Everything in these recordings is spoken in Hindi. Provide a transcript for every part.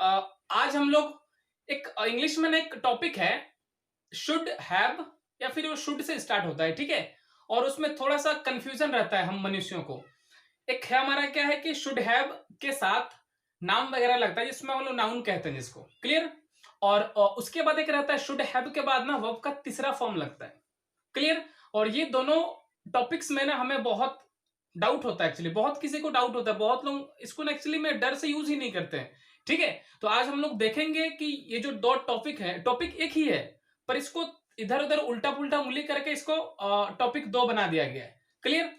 आज हम लोग एक इंग्लिश में ना एक टॉपिक है शुड हैव या फिर वो शुड से स्टार्ट होता है, ठीक है। और उसमें थोड़ा सा कंफ्यूजन रहता है हम मनुष्यों को। एक है हमारा क्या है कि शुड हैव के साथ नाम वगैरह लगता है, जिसमें हम लोग नाउन कहते हैं जिसको, क्लियर। और उसके बाद एक रहता है शुड हैव के बाद ना वर्ब का तीसरा फॉर्म लगता है, क्लियर। और ये दोनों टॉपिक्स में ना हमें बहुत डाउट होता है, एक्चुअली बहुत किसी को डाउट होता है, बहुत लोग इसको ना एक्चुअली में डर से यूज ही नहीं करते हैं, ठीक है। तो आज हम लोग देखेंगे कि ये जो दो टॉपिक है, टॉपिक एक ही है पर इसको इधर उधर उल्टा पुल्टा उंगली करके इसको टॉपिक दो बना दिया गया है, क्लियर।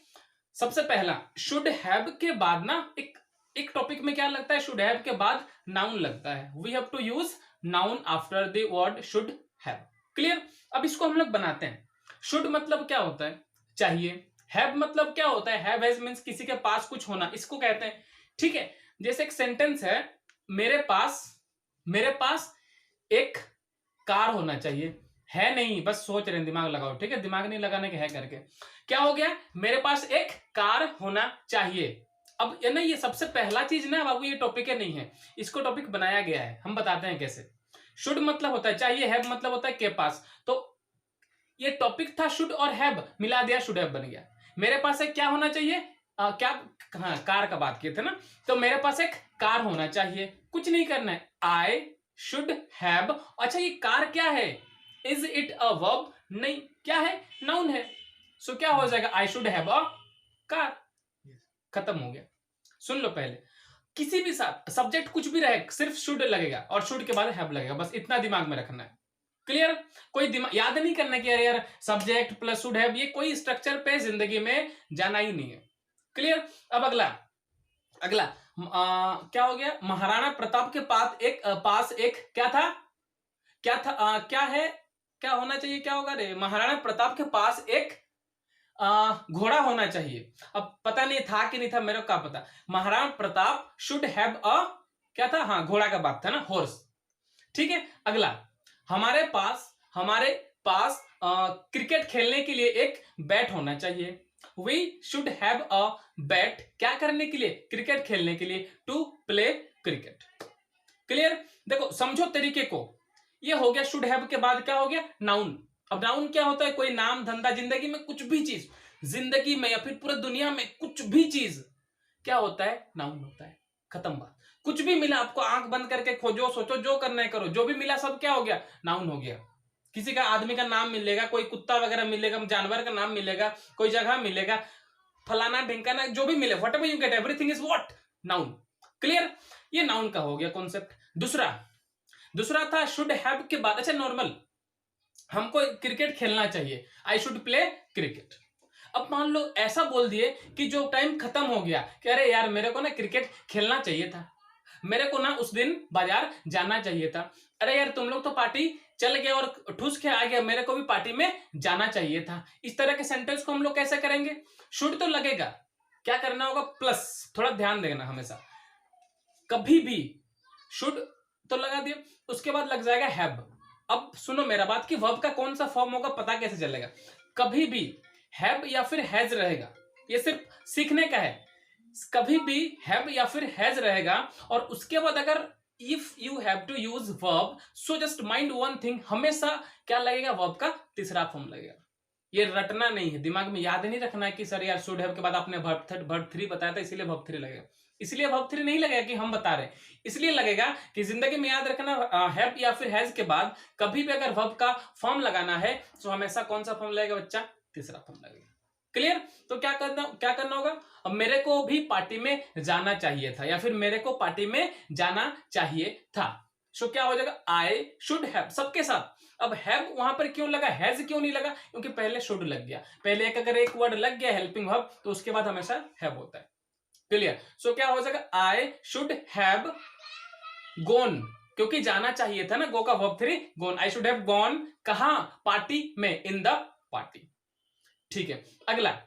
सबसे पहला शुड हैव के बाद ना एक एक टॉपिक में क्या लगता है, शुड हैव के बाद नाउन लगता है। We have to use noun after the word should have, clear. अब इसको हम लोग बनाते हैं। शुड मतलब क्या होता है, चाहिए। हैव मतलब क्या होता है, हैव हैज मींस किसी के पास कुछ होना, इसको कहते हैं, ठीक है। जैसे एक सेंटेंस है, मेरे पास एक कार होना चाहिए, है नहीं, बस सोच रहे हैं, दिमाग लगाओ, ठीक है। दिमाग नहीं लगाने के है करके क्या हो गया, मेरे पास एक कार होना चाहिए। अब ये ना, ये सबसे पहला चीज ना बाबू, ये टॉपिक है नहीं है, इसको टॉपिक बनाया गया है, हम बताते हैं कैसे। शुड मतलब होता है चाहिए, हैव मतलब होता है के पास। तो ये टॉपिक था शुड और हैव, मिला दिया शुड हैव बन गया। मेरे पास एक क्या होना चाहिए, क्या, हाँ कार का बात किए थे ना। तो मेरे पास एक कार होना चाहिए, कुछ नहीं करना है, आई शुड हैव। अच्छा ये कार क्या है, इज इट अ वर्ब, नहीं, क्या है, नाउन है। सो क्या हो जाएगा, I should have a car, खत्म हो गया। सुन लो पहले, किसी भी साथ सब्जेक्ट कुछ भी रहे, सिर्फ शुड लगेगा और शुड के बाद हैव लगेगा, बस इतना दिमाग में रखना है, क्लियर। कोई दिमाग याद नहीं करना कि अरे यार सब्जेक्ट प्लस शुड हैव, ये कोई स्ट्रक्चर पे जिंदगी में जाना ही नहीं है, क्लियर। अब अगला अगला क्या हो गया, महाराणा प्रताप के पास एक क्या है, क्या होना चाहिए, क्या होगा रे, महाराणा प्रताप के पास एक घोड़ा होना चाहिए। अब पता नहीं था कि नहीं था, मेरे को क्या पता। महाराणा प्रताप शुड हैव अ, क्या था, हाँ घोड़ा का बात था ना, हॉर्स, ठीक है। अगला, हमारे पास क्रिकेट खेलने के लिए एक बैट होना चाहिए। We should have a bat, क्या करने के लिए, क्रिकेट खेलने के लिए, टू प्ले क्रिकेट, क्लियर। देखो समझो तरीके को, ये हो गया शुड हैव के बाद क्या हो गया, नाउन। अब नाउन क्या होता है, कोई नाम धंधा, जिंदगी में कुछ भी चीज, जिंदगी में या फिर पूरी दुनिया में कुछ भी चीज क्या होता है, नाउन होता है, खत्म बात। कुछ भी मिला आपको, आंख बंद करके खोजो, सोचो, जो करना है करो, जो भी मिला सब क्या हो गया, नाउन हो गया। किसी का आदमी का नाम मिलेगा, कोई कुत्ता वगैरह मिलेगा, जानवर का नाम मिलेगा, कोई जगह मिलेगा, फलाना ढिंकाना, जो भी मिले, whatever you get, everything is what, noun, clear. ये नाउन का हो गया कॉन्सेप्ट। दूसरा दूसरा था शुड हैव के बाद, अच्छा नॉर्मल, हमको क्रिकेट खेलना चाहिए, आई शुड प्ले क्रिकेट। अब मान लो ऐसा बोल दिए कि जो टाइम खत्म हो गया, कि अरे यार मेरे को ना क्रिकेट खेलना चाहिए था, मेरे को ना उस दिन बाजार जाना चाहिए था, अरे यार तुम लोग तो पार्टी चल गए और ठूस के आ गए, मेरे को भी पार्टी में जाना चाहिए था। इस तरह के सेंटेंस को हम लोग कैसे करेंगे, शुड तो लगेगा, क्या करना होगा, प्लस, थोड़ा ध्यान देना हमेशा, कभी भी शुड तो लगा दिया, उसके बाद लग जाएगा हैव। अब सुनो मेरा बात, कि वर्ब का कौन सा फॉर्म होगा पता कैसे चलेगा, कभी भी हैव या फिर हैज रहेगा, ये सिर्फ सीखने का है। कभी भी हैव या फिर हैज रहेगा, और उसके बाद अगर if you have to use verb, so just mind one thing, हमेशा क्या लगेगा, वर्ब का तीसरा फॉर्म लगेगा। ये रटना नहीं है, दिमाग में याद नहीं रखना है कि सर यार शुड हैव के बाद आपने वर्ब थ्री बताया था इसलिए वर्ब थ्री लगेगा, इसलिए वर्ब थ्री नहीं लगेगा कि हम बता रहे, इसलिए लगेगा कि जिंदगी में याद रखना, हैव या फिर हैज के बाद कभी भी अगर वर्ब का फॉर्म लगाना है तो हमेशा कौन सा फॉर्म लगेगा बच्चा, तीसरा फॉर्म लगेगा, क्लियर। तो क्या करना होगा, अब मेरे को भी पार्टी में जाना चाहिए था, या फिर मेरे को पार्टी में जाना चाहिए था, सो क्या हो जाएगा, आई शुड हैव, सबके साथ। अब हैव वहां पर क्यों लगा, हैज क्यों नहीं लगा, क्योंकि पहले शुड लग गया, पहले अगर एक वर्ड लग गया हेल्पिंग वर्ब तो उसके बाद हमेशा हैव होता है, क्लियर। सो क्या हो जाएगा, आई शुड हैव गॉन, क्योंकि जाना चाहिए था ना, गो का verb three gone, I should have gone, कहां, पार्टी में, इन द पार्टी, ठीक है। अगला,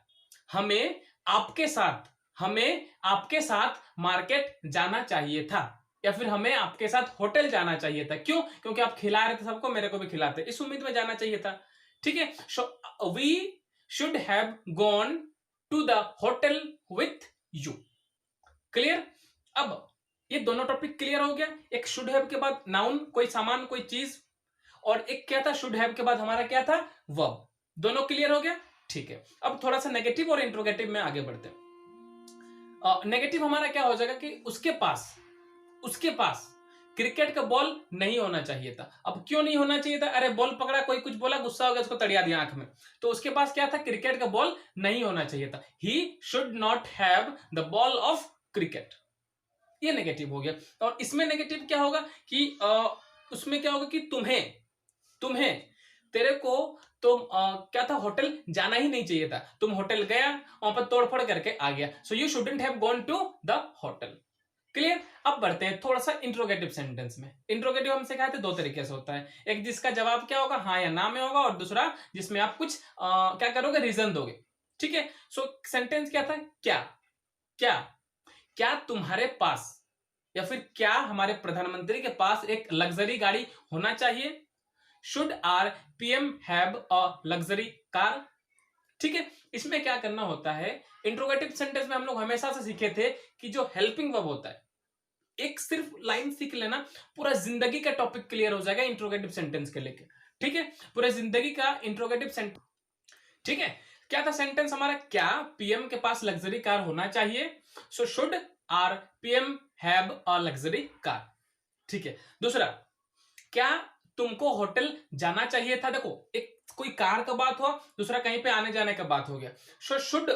हमें आपके साथ मार्केट जाना चाहिए था, या फिर हमें आपके साथ होटल जाना चाहिए था, क्यों, क्योंकि आप खिला रहे थे सबको, मेरे को भी खिलाते, इस उम्मीद में जाना चाहिए था, ठीक है। So we should have gone to the hotel with you, clear. अब ये दोनों टॉपिक क्लियर हो गया। एक शुड हैव के बाद नाउन, कोई सामान, कोई चीज, और एक क्या था, शुड हैव के बाद हमारा क्या था, वर्ब। दोनों क्लियर हो गया, ठीक है। अब थोड़ा सा नेगेटिव और इंट्रोगेटिव में आगे बढ़ते हैं। नेगेटिव हमारा क्या हो जाएगा कि उसके पास क्रिकेट का बॉल नहीं होना चाहिए था। अब क्यों नहीं होना चाहिए था, अरे बॉल पकड़ा, कोई कुछ बोला, गुस्सा हो गया, उसको तड़िया दिया आंख में, तो उसके पास क्या था, क्रिकेट का बॉल नहीं होना चाहिए था। He should not have the ball of cricket. ये नेगेटिव हो गया। और इसमें नेगेटिव क्या होगा कि उसमें क्या होगा कि तुम्हें तेरे को तो क्या था, होटल जाना ही नहीं चाहिए था। तुम होटल गया, वहां पर तोड़फोड़ करके आ गया, so you shouldn't have gone to the hotel. Clear. अब बढ़ते हैं थोड़ा सा इंट्रोगेटिव सेंटेंस में। इंट्रोगेटिव हम सिखाए थे दो तरीके से होता है, एक जिसका जवाब क्या होगा, हाँ या ना में होगा, और दूसरा जिसमें आप कुछ क्या करोगे, रीजन दोगे। ठीक है। सो सेंटेंस क्या था, क्या क्या क्या तुम्हारे पास या फिर क्या हमारे प्रधानमंत्री के पास एक लग्जरी गाड़ी होना चाहिए। Should our PM have a luxury car. ठीक है। इसमें क्या करना होता है, इंट्रोगेटिव सेंटेंस में हम लोग हमेशा से सीखे थे कि जो हेल्पिंग वर्ब होता है, एक सिर्फ लाइन सीख लेना, पूरा जिंदगी का टॉपिक क्लियर हो जाएगा इंट्रोगेटिव सेंटेंस के लेके। ठीक है। पूरे जिंदगी का इंट्रोगेटिव सेंटेंस। ठीक है। क्या था सेंटेंस हमारा, क्या पीएम के पास लग्जरी कार होना चाहिए। So should our PM have a luxury car. ठीक है। दूसरा, क्या तुमको होटल जाना चाहिए था। देखो, एक कोई कार का बात हुआ, दूसरा कहीं पे आने जाने का बात हो गया। सो शुड,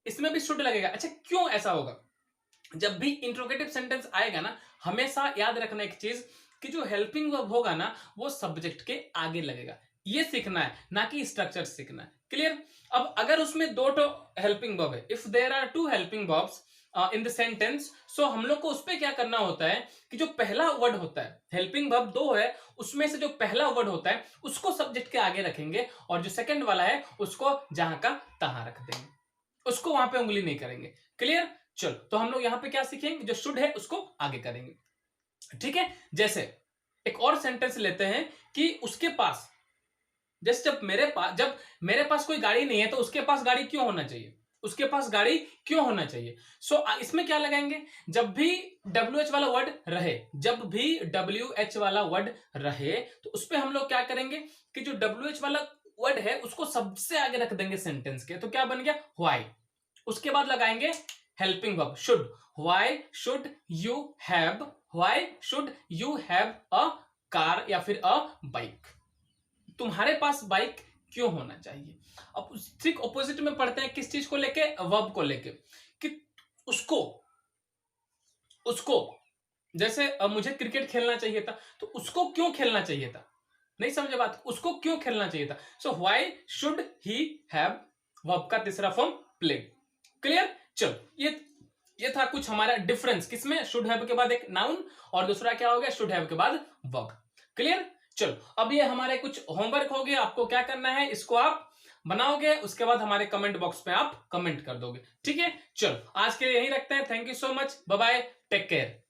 इसमें भी शुड लगेगा। अच्छा, क्यों ऐसा होगा, जब भी इंट्रोगेटिव सेंटेंस आएगा ना, हमेशा याद रखना एक चीज कि जो हेल्पिंग वर्ब होगा ना, वो सब्जेक्ट के आगे लगेगा। ये सीखना है, ना कि स्ट्रक्चर सीखना है। क्लियर। अब अगर उसमें दो तो हेल्पिंग वर्ब है, if there are two helping verbs in the sentence, so हम लोग को उस पर क्या करना होता है कि जो पहला वर्ड होता है, हेल्पिंग वर्ब दो है, उसमें से जो पहला वर्ड होता है उसको सब्जेक्ट के आगे रखेंगे, और जो सेकंड वाला है उसको जहां का तहां रख देंगे, उसको वहां पे उंगली नहीं करेंगे। क्लियर। चलो, तो हम लोग यहां पे क्या सीखेंगे, जो शुड है उसको आगे करेंगे। ठीक है। जैसे एक और सेंटेंस लेते हैं कि उसके पास, जैसे जब मेरे पास कोई गाड़ी नहीं है तो उसके पास गाड़ी क्यों होना चाहिए, उसके पास गाड़ी क्यों होना चाहिए। सो इसमें क्या लगाएंगे, जब भी WH वाला वर्ड रहे, जब भी WH वाला वर्ड रहे, तो उस पर हम लोग क्या करेंगे कि जो WH वाला वर्ड है उसको सबसे आगे रख देंगे सेंटेंस के। तो क्या बन गया, व्हाई। उसके बाद लगाएंगे helping verb should. Why should you have a car या फिर अ बाइक। तुम्हारे पास बाइक क्यों होना चाहिए। अब ठीक ऑपोजिट में पढ़ते हैं, किस चीज को लेके, वर्ब को लेके, कि उसको जैसे मुझे क्रिकेट खेलना चाहिए था, तो उसको क्यों खेलना चाहिए था, नहीं समझे बात, उसको क्यों खेलना चाहिए था। So why should he have, verb का तीसरा फॉर्म प्ले। क्लियर। चलो, ये था कुछ हमारा डिफरेंस, किसमें, शुड हैव के बाद एक नाउन, और दूसरा क्या हो गया, शुड हैव के बाद वर्ब। क्लियर। चलो, अब ये हमारे कुछ होमवर्क हो गया, आपको क्या करना है, इसको आप बनाओगे, उसके बाद हमारे कमेंट बॉक्स में आप कमेंट कर दोगे। ठीक है। चलो, आज के लिए यही रखते हैं। Thank you so much, bye bye, take care.